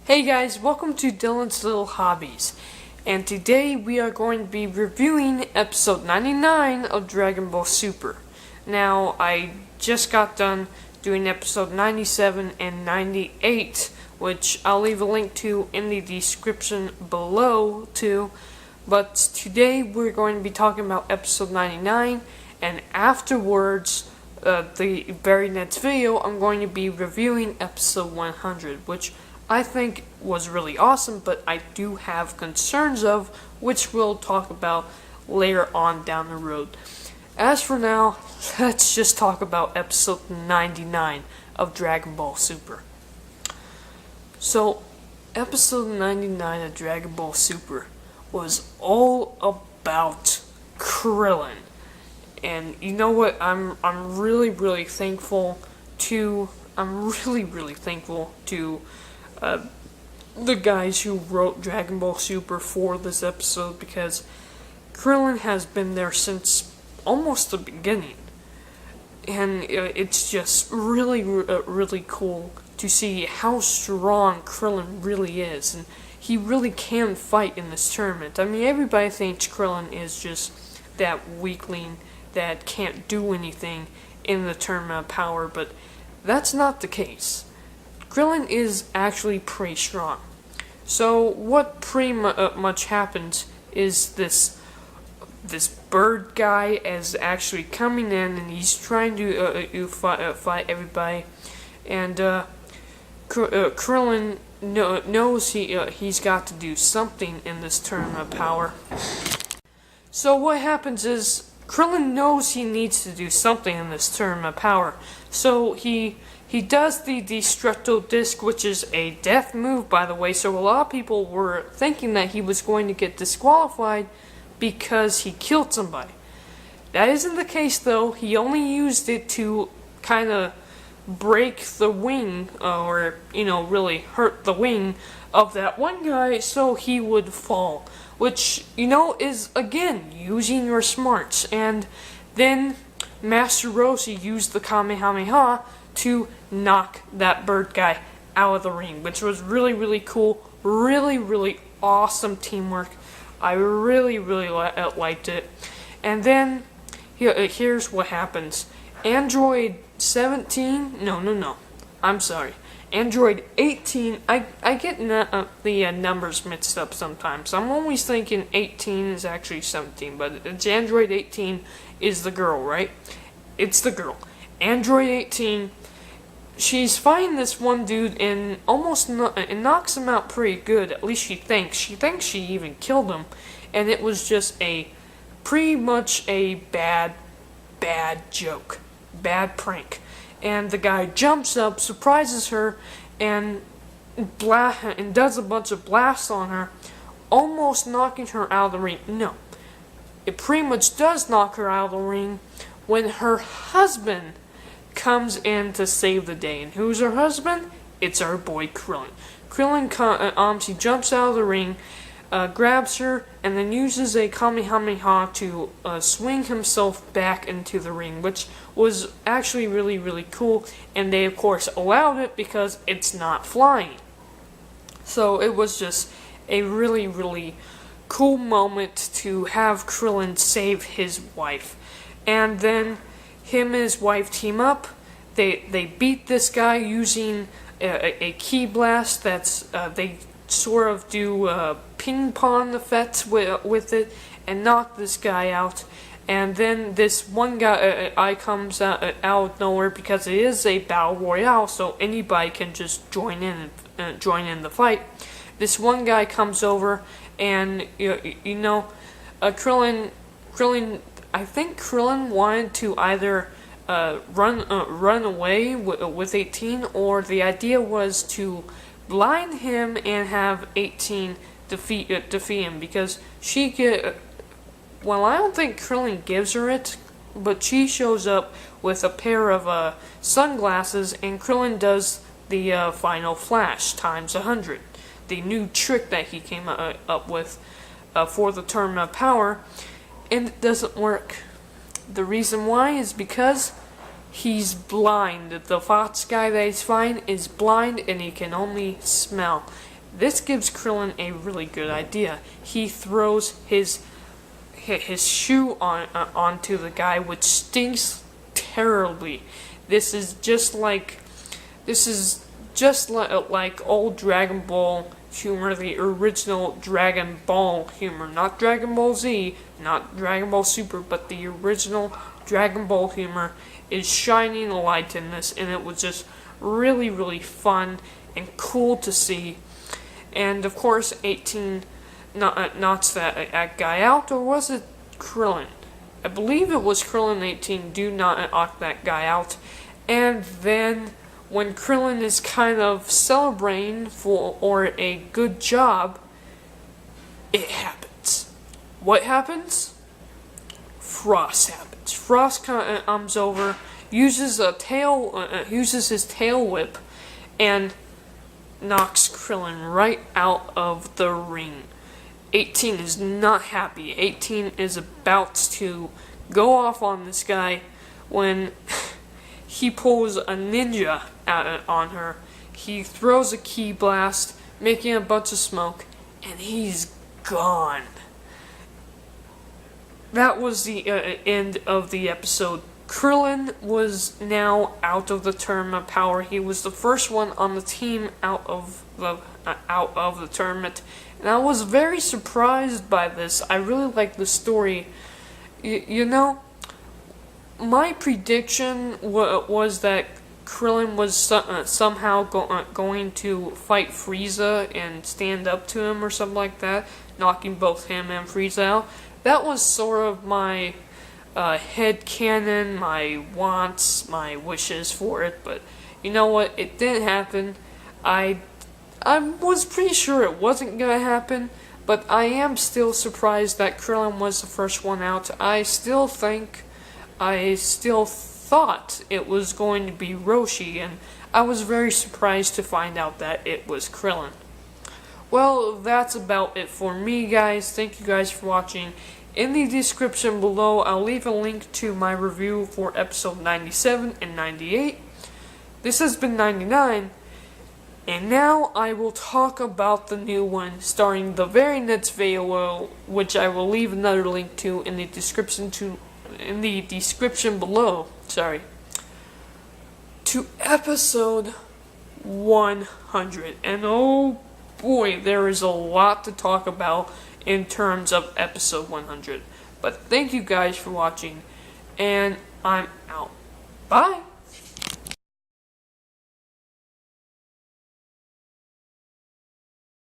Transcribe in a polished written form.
Hey guys, welcome to Dylan's Little Hobbies, and today we are going to be reviewing episode 99 of Dragon Ball Super. Now, I just got done doing episode 97 and 98, which I'll leave a link to in the description below too, but today we're going to be talking about episode 99, and afterwards, the very next video, I'm going to be reviewing episode 100, which I think was really awesome, but I do have concerns of, which we'll talk about later on down the road. As for now, let's just talk about episode 99 of Dragon Ball Super. So, episode 99 of Dragon Ball Super was all about Krillin. And you know what? I'm really thankful to the guys who wrote Dragon Ball Super for this episode, because Krillin has been there since almost the beginning, and it's just really cool to see how strong Krillin really is, and he really can fight in this tournament. I mean, everybody thinks Krillin is just that weakling that can't do anything in the tournament of power, but that's not the case. Krillin is actually pretty strong. So what pretty much happens is this bird guy is actually coming in, and he's trying to fight everybody, and Krillin knows he's got to do something in this tournament of power. So what happens is Krillin knows he needs to do something in this tournament of power. So he does the Destructo Disc, which is a death move, by the way, so a lot of people were thinking that he was going to get disqualified because he killed somebody. That isn't the case, though. He only used it to kind of break the wing, or, really hurt the wing of that one guy so he would fall, which, is, again, using your smarts. And then Master Roshi used the Kamehameha to knock that bird guy out of the ring, which was really cool, really awesome teamwork. I really liked it. And then here's what happens. Android 17, no, I'm sorry, Android 18, I get the numbers mixed up sometimes. I'm always thinking 18 is actually 17, but it's Android 18 is the girl, right? It's the girl. Android 18, she's fighting this one dude and it knocks him out pretty good. At least she thinks. She thinks she even killed him, and it was just pretty much a bad joke, bad prank. And the guy jumps up, surprises her, and does a bunch of blasts on her, almost knocking her out of the ring. No, it pretty much does knock her out of the ring when her husband comes in to save the day. And who's her husband? It's our boy Krillin. Krillin he jumps out of the ring, grabs her, and then uses a Kamehameha to swing himself back into the ring, which was actually really cool, and they of course allowed it because it's not flying. So it was just a really cool moment to have Krillin save his wife. And then him and his wife team up. They beat this guy using a ki blast. That's they sort of do ping pong effects with it and knock this guy out. And then this one guy comes out of nowhere, because it is a battle royale, so anybody can just join in the fight. This one guy comes over, and Krillin. I think Krillin wanted to either run away with 18, or the idea was to blind him and have 18 defeat him, because I don't think Krillin gives her it, but she shows up with a pair of sunglasses, and Krillin does the final flash times 100, the new trick that he came up with for the tournament of power. And it doesn't work. The reason why is because he's blind. The fox guy that he's fighting is blind, and he can only smell. This gives Krillin a really good idea. He throws his shoe onto the guy, which stinks terribly. This is just like old Dragon Ball humor, the original Dragon Ball humor, not Dragon Ball Z, not Dragon Ball Super, but the original Dragon Ball humor is shining a light in this, and it was just really, really fun and cool to see. And of course, 18 knocks that guy out, or was it Krillin? I believe it was Krillin 18 do not knock that guy out. And then when Krillin is kind of celebrating for a good job, it happens. What happens? Frost happens. Frost comes over, uses his tail whip, and knocks Krillin right out of the ring. 18 is not happy. 18 is about to go off on this guy when he pulls a ninja on her. He throws a ki blast, making a bunch of smoke, and he's gone. That was the end of the episode. Krillin was now out of the tournament power. He was the first one on the team out of the tournament, and I was very surprised by this. I really like the story. You know, my prediction was that Krillin was somehow going to fight Frieza and stand up to him or something like that, knocking both him and Frieza out. That was sort of my headcanon, my wants, my wishes for it, but you know what? It didn't happen. I was pretty sure it wasn't gonna happen, but I am still surprised that Krillin was the first one out. I still thought it was going to be Roshi, and I was very surprised to find out that it was Krillin. Well, that's about it for me, guys. Thank you guys for watching. In the description below, I'll leave a link to my review for episode 97 and 98. This has been 99, and now I will talk about the new one starring the very next video, which I will leave another link to in the description below. Sorry. To episode 100, and oh boy, there is a lot to talk about in terms of episode 100. But thank you guys for watching, and I'm out. Bye!